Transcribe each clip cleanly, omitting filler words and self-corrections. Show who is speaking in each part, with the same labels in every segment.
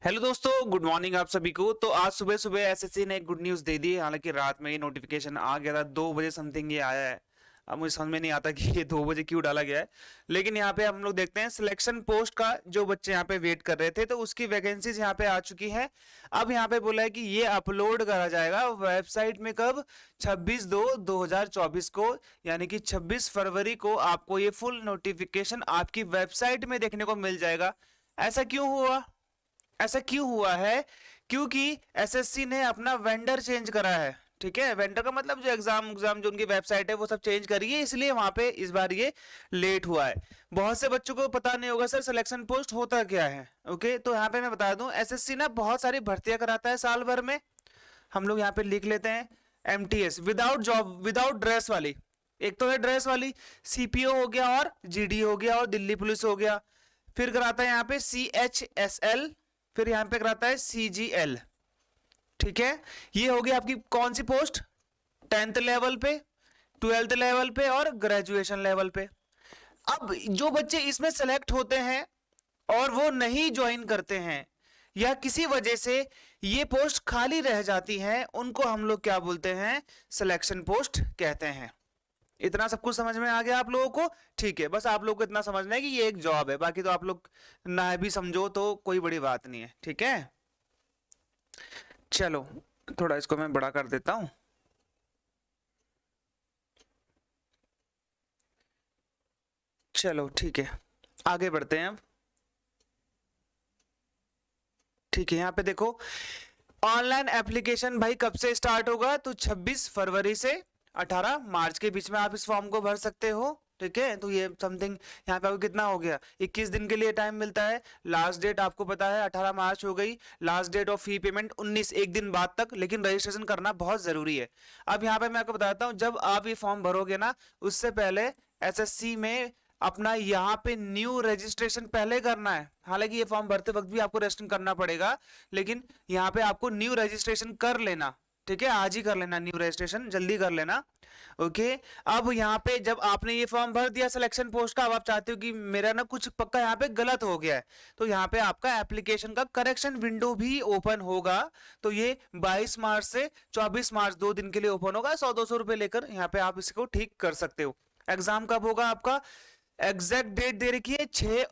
Speaker 1: Hello दोस्तों, good morning आप सभी को। तो आज सुबह सुबह एसएससी ने एक गुड न्यूज़ दे दी है। हालांकि रात में ये नोटिफिकेशन आ गया था, 2 बजे समथिंग ये आया है। अब मुझे समझ में नहीं आता कि ये 2 बजे क्यों डाला गया है। लेकिन यहाँ पे हम लोग देखते हैं सिलेक्शन पोस्ट का, जो बच्चे यहाँ पे वेट कर रहे थे तो उसकी वैकेंसीज यहाँ पे आ चुकी है। अब यहाँ पे बोला है कि ये अपलोड करा जाएगा वेबसाइट में कब, 26/2/2024 को, यानी कि 26 फरवरी को आपको ये फुल नोटिफिकेशन आपकी वेबसाइट में देखने को मिल जाएगा। ऐसा क्यों हुआ? ऐसा क्यों हुआ है? क्योंकि एसएससी ने अपना वेंडर चेंज करा है। ठीक है, वेंडर का मतलब जो एग्जाम जो उनकी वेबसाइट है वो सब चेंज करी है, इसलिए वहां पे इस बार ये लेट हुआ है। बहुत से बच्चों को पता नहीं होगा सर सिलेक्शन पोस्ट होता क्या है। ओके, तो यहाँ पे मैं बता दूं, एसएससी ना बहुत सारी भर्तियां कराता है साल भर में। हम लोग यहाँ पे लिख लेते हैं MTS, without job without dress वाली। एक तो है ड्रेस वाली, सीपीओ हो गया और जीडी हो गया और दिल्ली पुलिस हो गया। फिर कराता है यहाँ पे सीएचएसएल, फिर यहां पे कराता है सीजीएल। ठीक है, ये हो गई आपकी कौन सी पोस्ट? 10th लेवल पे, 12th लेवल पे और ग्रेजुएशन लेवल पे। अब जो बच्चे इसमें सेलेक्ट होते हैं और वो नहीं ज्वाइन करते हैं या किसी वजह से ये पोस्ट खाली रह जाती है, उनको हम लोग क्या बोलते हैं? सिलेक्शन पोस्ट कहते हैं। इतना सब कुछ समझ में आ गया आप लोगों को? ठीक है, बस आप लोगों को इतना समझना है कि ये एक जॉब है, बाकी तो आप लोग ना भी समझो तो कोई बड़ी बात नहीं है। ठीक है, चलो थोड़ा इसको मैं बड़ा कर देता हूं। चलो ठीक है, आगे बढ़ते हैं अब। ठीक है, यहाँ पे देखो ऑनलाइन एप्लीकेशन भाई कब से स्टार्ट होगा? तो 26 फरवरी से 18 मार्च के बीच में आप इस फॉर्म को भर सकते हो। ठीक है, तो ये समथिंग यहाँ पे आपको कितना हो गया, 21 दिन के लिए टाइम मिलता है। लास्ट डेट आपको पता है 18 मार्च हो गई। Last date of fee payment 19, एक दिन बाद तक, लेकिन रजिस्ट्रेशन करना बहुत जरूरी है। अब यहाँ पे मैं आपको बताता हूँ, जब आप ये फॉर्म भरोगे ना, उससे पहले एसएससी में अपना यहाँ पे न्यू रजिस्ट्रेशन पहले करना है। हालांकि ये फॉर्म भरते वक्त भी आपको रजिस्ट्रेशन करना पड़ेगा, लेकिन यहाँ पे आपको न्यू रजिस्ट्रेशन कर लेना। ठीक है, आज ही कर लेना न्यू रजिस्ट्रेशन, जल्दी कर लेना। ओके, अब यहाँ पे जब आपने ये फॉर्म भर दिया सिलेक्शन पोस्ट का, अब आप चाहते हो कि मेरा ना कुछ पक्का यहाँ पे गलत हो गया है, तो यहाँ पे आपका एप्लीकेशन का करेक्शन विंडो भी ओपन होगा। तो ये 22 मार्च से 24 मार्च 2 दिन के लिए ओपन होगा। 100-200 रुपए लेकर यहाँ पे आप इसको ठीक कर सकते हो। एग्जाम कब होगा आपका? एग्जैक्ट डेट दे रखी है 6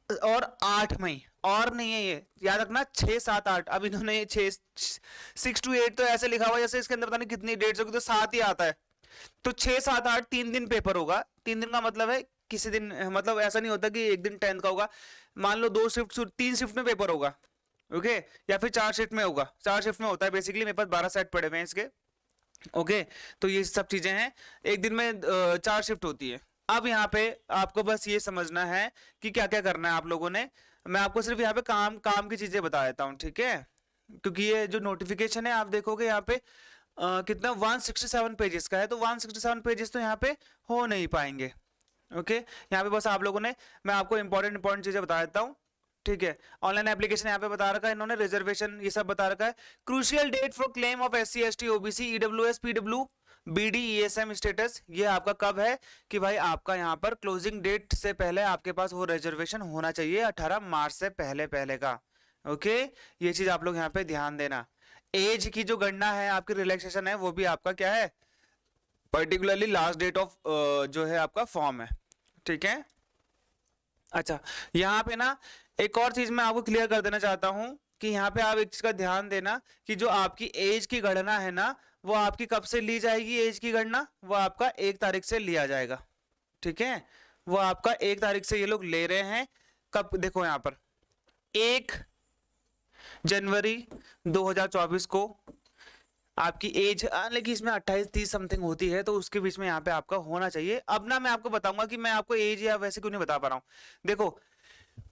Speaker 1: और 8 मई, और नहीं है ये, याद रखना 6, 7, 8। अब इन्होंने 6 to 8 तो ऐसे लिखा हुआ जैसे इसके अंदर पता नहीं कितनी डेट्स होगी, तो 7 ही आता है। तो 6, 7, 8 3 दिन पेपर होगा। 3 दिन का मतलब है किसी दिन, मतलब ऐसा नहीं होता कि एक दिन 10th का होगा। मान लो 2 शिफ्ट 3 शिफ्ट में पेपर होगा। ओके, या फिर 4 शिफ्ट में होगा। 4 शिफ्ट में होता है बेसिकली। मेरे पास 12 सेट पड़े हुए हैं इसके। ओके, तो ये सब चीजें हैं, एक दिन में 4 शिफ्ट होती है। अब यहाँ पे आपको बस ये समझना है कि क्या क्या करना है आप लोगों ने। मैं आपको सिर्फ यहाँ पे काम काम की चीजें बता देता हूँ। ठीक है, क्योंकि ये जो नोटिफिकेशन है आप देखोगे यहाँ पे कितना 167 पेजेस का है, तो 167 पेजेस तो यहाँ पे हो नहीं पाएंगे। ओके, यहाँ पे बस आप लोगों ने, मैं आपको इंपॉर्टेंट चीजें बता देता हूँ। ठीक है, ऑनलाइन एप्लीकेशन यहाँ पे बता रखा है इन्होंने, रिजर्वेशन ये सब बता रखा है। Crucial date for claim of SC ST OBC EWS PW BD ESM status, ये आपका कब है कि भाई आपका यहाँ पर क्लोजिंग डेट से पहले आपके पास वो रिजर्वेशन होना चाहिए 18 मार्च से पहले पहले का। ओके, ये चीज आप लोग यहाँ पे ध्यान देना। एज की जो गणना है, आपकी रिलैक्सेशन है, वो भी आपका क्या है, पर्टिकुलरली लास्ट डेट ऑफ जो है आपका फॉर्म है। ठीक है, अच्छा यहाँ पे ना एक और चीज मैं आपको क्लियर कर देना चाहता हूं कि यहाँ पे आप एक चीज का ध्यान देना कि जो आपकी एज की गणना है ना, वो आपकी कब से ली जाएगी? एज की गणना वो आपका 1 तारीख से लिया जाएगा। ठीक है, वो आपका 1 तारीख से ये लोग ले रहे हैं। कब? देखो यहाँ पर 1 जनवरी 2024 को आपकी एज, लेकिन इसमें 28-30 समथिंग होती है, तो उसके बीच में यहाँ पे आपका होना चाहिए। अब ना मैं आपको बताऊंगा कि मैं आपको एज या वैसे क्यों नहीं बता पा रहा हूं। देखो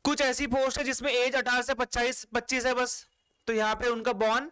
Speaker 1: कुछ ऐसी पोस्ट है जिसमें एज 18 से 25 है बस, तो यहाँ पे उनका बॉर्न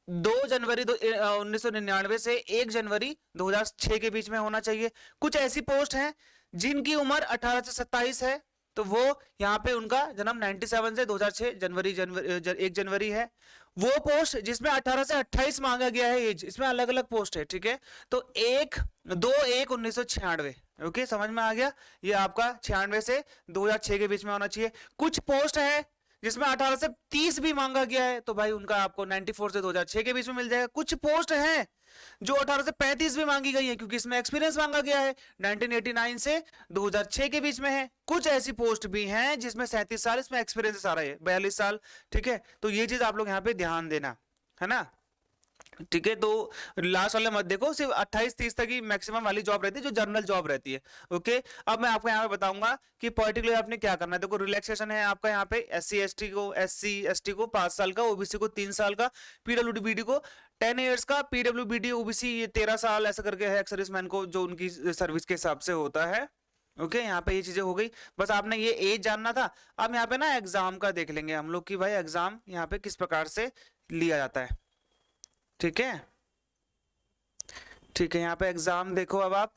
Speaker 1: 2 जनवरी 1999 से 1 जनवरी 2006 के बीच में होना चाहिए। कुछ ऐसी पोस्ट हैं जिनकी उम्र 18 से 27 है, तो वो यहाँ पे उनका जन्म 97 से 2006 1 जनवरी है। वो पोस्ट जिसमें 18 से 28 मांगा गया है एज, इसमें अलग अलग पोस्ट है। ठीक है, तो 1/2/1/1996। ओके, समझ में आ गया? ये आपका 96 से 2006 के बीच में होना चाहिए। कुछ पोस्ट है जिसमें 18 से 30 भी मांगा गया है तो भाई उनका आपको 94 से 2006 के बीच में मिल जाएगा। कुछ पोस्ट हैं जो 18 से 35 भी मांगी गई है क्योंकि इसमें एक्सपीरियंस मांगा गया है, 1989 से 2006 के बीच में है। कुछ ऐसी पोस्ट भी हैं जिसमें 37 साल, इसमें एक्सपीरियंस सारा है 42 साल। ठीक है, तो ये चीज आप लोग यहाँ पे ध्यान देना है ना। ठीक है, तो लास्ट वाले मत देखो, सिर्फ 28-30 तक ही मैक्सिमम वाली जॉब रहती है जो जनरल जॉब रहती है। ओके, अब मैं आपको यहाँ पे बताऊंगा कि पर्टिकुलर आपने क्या करना है। देखो रिलैक्सेशन है आपका यहाँ पे SC/ST को 5 साल का, ओबीसी को 3 साल का, पीडब्ल्यूबीडी को 10 ईयर्स का, पीडब्ल्यूबीडी ओबीसी ये 13 साल ऐसा करके है एक्स-सर्विसमैन को जो उनकी सर्विस के हिसाब से होता है। ओके, यहाँ पे ये चीजें हो गई, बस आपने ये एज जानना था। अब यहाँ पे ना एग्जाम का देख लेंगे हम लोग कि भाई एग्जाम यहाँ पे किस प्रकार से लिया जाता है। ठीक है, ठीक है, यहाँ पे एग्जाम देखो अब आप।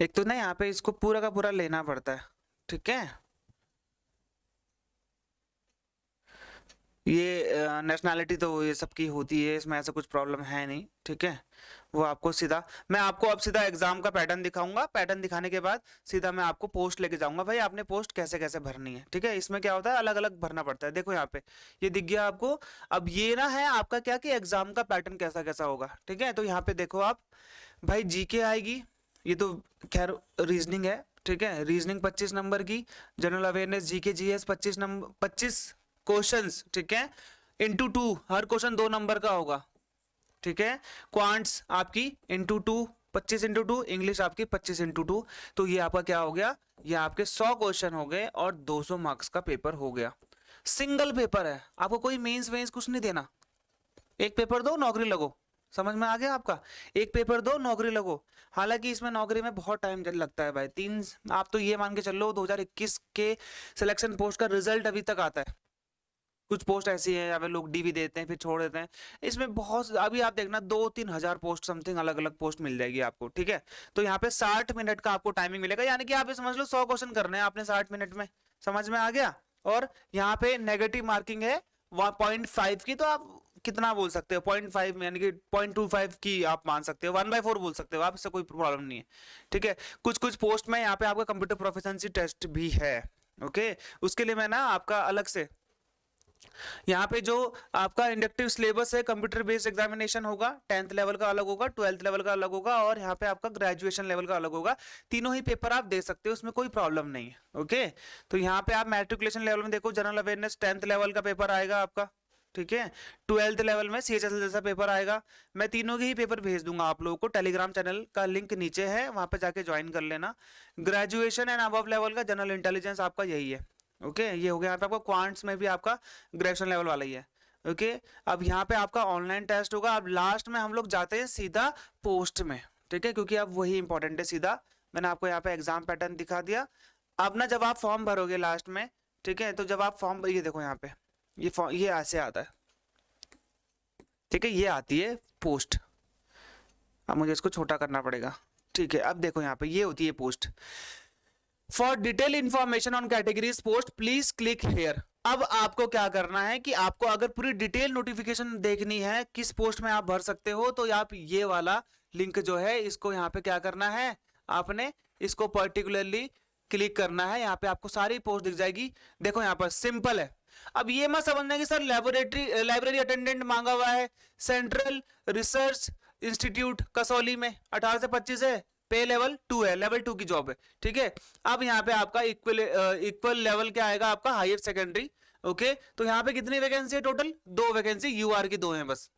Speaker 1: एक तो ना यहाँ पे इसको पूरा का पूरा लेना पड़ता है। ठीक है, ये नेशनैलिटी तो ये सबकी होती है, इसमें ऐसा कुछ प्रॉब्लम है नहीं। ठीक है, वो आपको सीधा, मैं आपको अब सीधा एग्जाम का पैटर्न दिखाऊंगा। पैटर्न दिखाने के बाद सीधा मैं आपको पोस्ट लेके जाऊंगा, भाई आपने पोस्ट कैसे कैसे भरनी है। ठीक है, इसमें क्या होता है, अलग अलग भरना पड़ता है। देखो यहाँ पे ये दिख गया आपको। अब ये ना है आपका क्या कि एग्जाम का पैटर्न कैसा कैसा होगा। ठीक है, तो यहाँ पे देखो आप, भाई जीके आएगी, ये तो खैर रीजनिंग है। ठीक है, रीजनिंग 25 नंबर की, general awareness GK GS 25 number 25 questions. ठीक है, इंटू 2, हर क्वेश्चन 2 नंबर का होगा। ठीक है, क्वांट्स आपकी इंटू 2, 25 इंटू 2, इंग्लिश आपकी 25 इंटू 2। तो ये आपका क्या हो गया, ये आपके 100 क्वेश्चन हो गए और 200 मार्क्स का पेपर हो गया। सिंगल पेपर है, आपको कोई मेंस वेंस कुछ नहीं देना। एक पेपर दो, नौकरी लगो। समझ में आ गया आपका, एक पेपर दो, नौकरी लगो। हालांकि इसमें नौकरी में बहुत टाइम लगता है भाई, 3, आप तो ये मान के चलो 2021 के सिलेक्शन पोस्ट का रिजल्ट अभी तक आता है। कुछ पोस्ट ऐसी है यहाँ पे लोग डीवी देते हैं फिर छोड़ देते हैं। इसमें बहुत, अभी आप देखना 2-3 हजार पोस्ट समथिंग अलग अलग पोस्ट मिल जाएगी आपको। ठीक है, तो यहाँ पे 60 मिनट का आपको टाइमिंग मिलेगा, यानी कि आप ये समझ लो 100 क्वेश्चन करने हैं आपने 60 मिनट में। समझ में आ गया। और यहाँ पे नेगेटिव मार्किंग है 0.5 की, तो आप कितना बोल सकते हो 0.5 यानी कि 0.25 की आप मान सकते हो, 1/4 बोल सकते हो आप, इससे कोई प्रॉब्लम नहीं है। ठीक है, कुछ कुछ पोस्ट में यहाँ पे आपका कंप्यूटर प्रोफिशिएंसी टेस्ट भी है। ओके, उसके लिए मैं ना आपका अलग से यहाँ पे जो आपका इंडक्टिव सिलेबस है, कंप्यूटर बेस्ड एग्जामिनेशन होगा, 10th लेवल का अलग होगा, 12th लेवल का अलग होगा और यहाँ पे आपका ग्रेजुएशन लेवल का अलग होगा। तीनों ही पेपर आप दे सकते हो, उसमें कोई प्रॉब्लम नहीं है। ओके, तो यहाँ पे आप मैट्रिकुलेशन लेवल में देखो, जनरल अवेयरनेस 10th लेवल का पेपर आएगा आपका। ठीक है, 12th लेवल में CHSL जैसा पेपर आएगा। मैं तीनों के ही पेपर भेज दूंगा आप लोगों को, टेलीग्राम चैनल का लिंक नीचे है, वहां पे जाके ज्वाइन कर लेना। ग्रेजुएशन एंड अबव लेवल का जनरल इंटेलिजेंस आपका यही है। ओके, ये हो गया यहाँ पे आपका क्वांट्स में भी आपका ग्रेजुएशन लेवल वाला ही है। ओके, अब यहाँ पे आपका ऑनलाइन टेस्ट होगा। अब लास्ट में हम लोग जाते हैं सीधा पोस्ट में। ठीक है, क्योंकि अब वही इंपॉर्टेंट है सीधा। मैंने आपको यहाँ पे एग्जाम पैटर्न दिखा दिया। अब ना जब आप फॉर्म भरोगे लास्ट में, ठीक है, तो जब आप फॉर्म, ये देखो यहाँ पे ये फॉर्म ये ऐसे आता है। ठीक है, ये आती है पोस्ट। अब मुझे इसको छोटा करना पड़ेगा। ठीक है, अब देखो यहाँ पे ये होती है post. For detail information on categories post please click here. अब आपको क्या करना है कि आपको अगर पूरी डिटेल नोटिफिकेशन देखनी है किस पोस्ट में आप भर सकते हो, तो आप ये वाला लिंक जो है इसको यहाँ पे क्या करना है, आपने इसको पर्टिकुलरली क्लिक करना है। यहाँ पे आपको सारी पोस्ट दिख जाएगी। देखो यहाँ पर सिंपल है। अब ये मत समझना कि सर लाइब्रेरी अटेंडेंट मांगा हुआ है, सेंट्रल रिसर्च इंस्टीट्यूट कसौली में 18 से 25 है, पे लेवल 2 है, लेवल 2 की जॉब है। ठीक है, अब यहाँ पे आपका इक्वल लेवल क्या आएगा आपका, हायर सेकेंडरी। ओके, तो यहाँ पे कितनी वैकेंसी है टोटल, 2 वैकेंसी, यूआर की 2 है बस।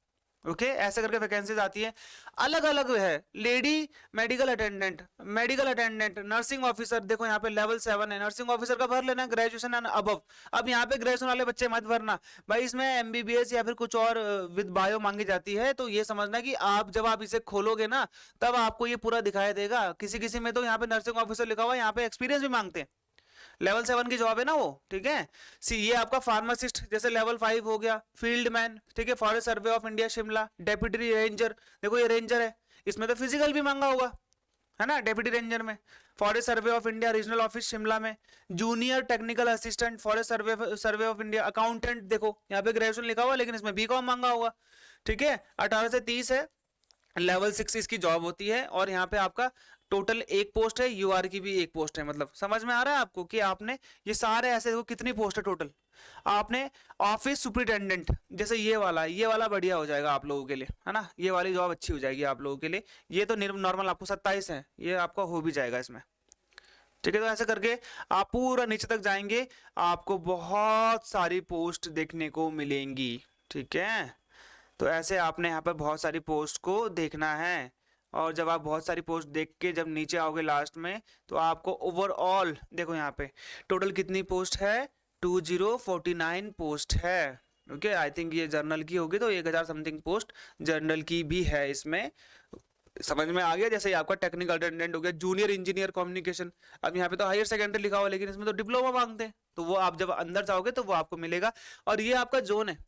Speaker 1: ओके, ऐसे करके वैकेंसीज आती है, अलग अलग है। Lady medical attendant, nursing officer, देखो यहाँ पे लेवल 7 है, नर्सिंग ऑफिसर का भर लेना, ग्रेजुएशन एंड अबव। अब यहाँ पे ग्रेजुएशन वाले बच्चे मत भरना भाई, इसमें एमबीबीएस या फिर कुछ और विद बायो मांगी जाती है। तो ये समझना कि आप जब आप इसे खोलोगे ना, तब आपको ये पूरा दिखाई देगा। किसी किसी में तो यहाँ पे नर्सिंग ऑफिसर लिखा हुआ है, यहाँ पे एक्सपीरियंस भी मांगते हैं, लेवल 7 की जॉब है ना वो। ठीक है, ये आपका फार्मासिस्ट जैसे लेवल 5 हो गया, फील्ड मैन, ठीक है, forest survey of India Shimla, deputy ranger, देखो ये रेंजर है, इसमें तो फिजिकल भी मांगा होगा है ना, डेप्यूटी रेंजर में। Forest survey of India regional office Shimla में, junior technical assistant forest survey of India, accountant, देखो यहाँ पे ग्रेजुएशन लिखा हुआ लेकिन इसमें बीकॉम मांगा होगा। ठीक है, 18 से 30 है, लेवल 6 इसकी जॉब होती है और यहाँ पे आपका टोटल एक पोस्ट है, यूआर की भी एक पोस्ट है। मतलब समझ में आ रहा है आपको कि आपने ये सारे ऐसे देखो कितनी पोस्ट है टोटल। आपने ऑफिस सुपरिटेंडेंट जैसे ये वाला बढ़िया हो जाएगा आप लोगों के लिए, है ना, ये वाली जॉब अच्छी हो जाएगी आप लोगों के लिए। ये तो नॉर्मल आपको 27 है, ये आपका हो भी जाएगा इसमें, ठीक है। तो ऐसे करके आप पूरा नीचे तक जाएंगे, आपको बहुत सारी पोस्ट देखने को मिलेंगी, ठीक है। तो ऐसे आपने यहाँ पर बहुत सारी पोस्ट को देखना है, और जब आप बहुत सारी पोस्ट देख के जब नीचे आओगे लास्ट में, तो आपको ओवरऑल देखो यहाँ पे टोटल कितनी पोस्ट है, 2049 पोस्ट है। ओके, आई थिंक ये जर्नल की होगी तो 1000 समथिंग पोस्ट जर्नल की भी है इसमें। समझ में आ गया? जैसे ही आपका टेक्निकल अटेंडेंट हो गया, जूनियर इंजीनियर कम्युनिकेशन, अब यहाँ पे तो हायर सेकेंडरी लिखा हुआ लेकिन इसमें तो डिप्लोमा मांगते हैं, तो वो आप जब अंदर जाओगे तो वो आपको मिलेगा। और ये आपका जोन है,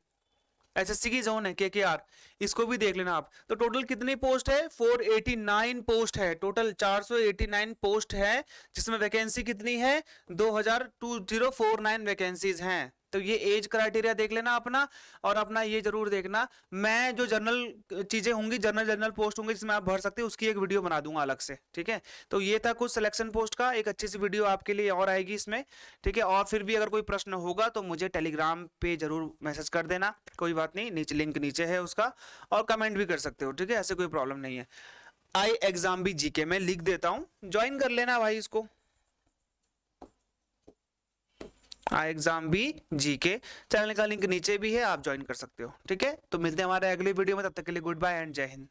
Speaker 1: एसएससी की जोन है केकेआर, इसको भी देख लेना आप। तो टोटल कितनी पोस्ट है, 489 पोस्ट है टोटल, 489 पोस्ट है, जिसमें वैकेंसी कितनी है, 2049 वैकेंसीज हैं। तो ये एज क्राइटेरिया देख लेना अपना, और अपना ये जरूर देखना, मैं जो जनरल चीजें होंगी, जनरल पोस्ट होंगे जिसमें आप भर सकते हैं, उसकी एक वीडियो बना दूंगा अलग से, ठीक है। तो ये था कुछ सिलेक्शन पोस्ट का, एक अच्छी सी वीडियो आपके लिए और आएगी इसमें, ठीक है। और फिर भी अगर कोई प्रश्न होगा तो मुझे टेलीग्राम पे जरूर मैसेज कर देना, कोई बात नहीं, नीचे लिंक नीचे है उसका, और कमेंट भी कर सकते हो, ठीक है, ऐसे कोई प्रॉब्लम नहीं है। आई एग्जाम भी जीके में लिख देता हूँ, ज्वाइन कर लेना भाई इसको, आई एग्जाम भी जीके चैनल का लिंक नीचे भी है, आप ज्वाइन कर सकते हो, ठीक है। तो मिलते हैं हमारे अगली वीडियो में, तब तक के लिए गुड बाय एंड जय हिंद।